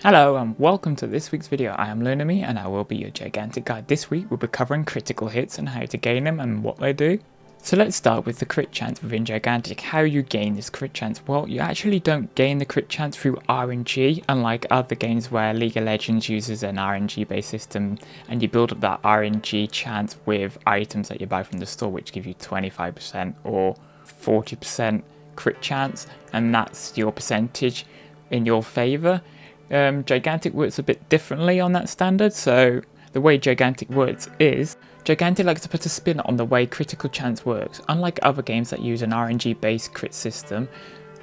Hello and welcome to this week's video. I am LearnerMe and I will be your gigantic guide. This week we'll be covering critical hits and how to gain them and what they do. So let's start with the crit chance within Gigantic. How you gain this crit chance? Well, you actually don't gain the crit chance through RNG, unlike other games where League of Legends uses an RNG based system and you build up that RNG chance with items that you buy from the store, which give you 25% or 40% crit chance, and that's your percentage in your favour. Gigantic works a bit differently on that standard, so the way Gigantic works is, Gigantic likes to put a spin on the way critical chance works. Unlike other games that use an RNG based crit system,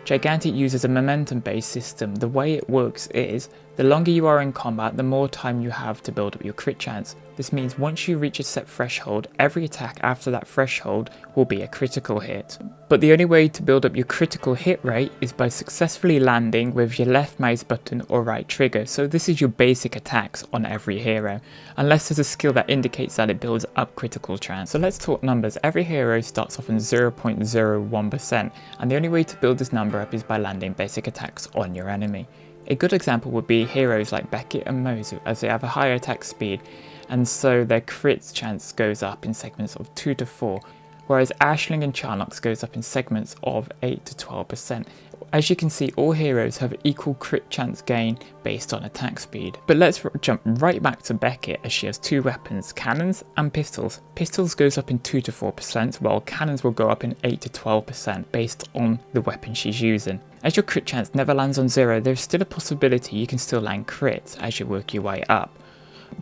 Gigantic uses a momentum based system. The way it works is, the longer you are in combat, the more time you have to build up your crit chance. This means once you reach a set threshold, every attack after that threshold will be a critical hit. But the only way to build up your critical hit rate is by successfully landing with your left mouse button or right trigger. So this is your basic attacks on every hero, unless there's a skill that indicates that it builds up critical chance. So let's talk numbers. Every hero starts off on 0.01%, and the only way to build this number up is by landing basic attacks on your enemy. A good example would be heroes like Bekket and Mozu, as they have a higher attack speed, and so their crit chance goes up in segments of 2 to 4, whereas Asisling and Charnox goes up in segments of 8 to 12%. As you can see, all heroes have equal crit chance gain based on attack speed. But let's jump right back to Bekket, as she has two weapons, cannons and pistols. Pistols goes up in 2 to 4%, while cannons will go up in 8 to 12% based on the weapon she's using. As your crit chance never lands on 0, there's still a possibility you can still land crits as you work your way up.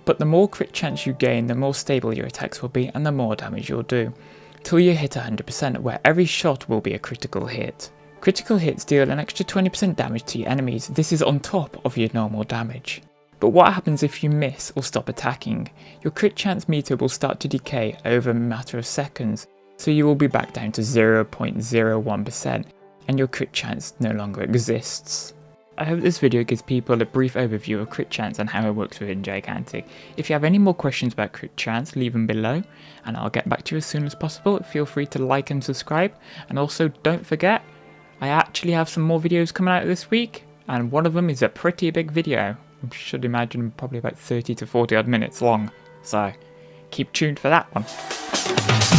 But the more crit chance you gain, the more stable your attacks will be and the more damage you'll do, till you hit 100%, where every shot will be a critical hit. Critical hits deal an extra 20% damage to your enemies. This is on top of your normal damage. But what happens if you miss or stop attacking? Your crit chance meter will start to decay over a matter of seconds, so you will be back down to 0.01%, and your crit chance no longer exists. I hope this video gives people a brief overview of crit chance and how it works within Gigantic. If you have any more questions about crit chance, leave them below and I'll get back to you as soon as possible. Feel free to like and subscribe, and also don't forget, I actually have some more videos coming out this week, and one of them is a pretty big video. I should imagine probably about 30 to 40 odd minutes long, so keep tuned for that one.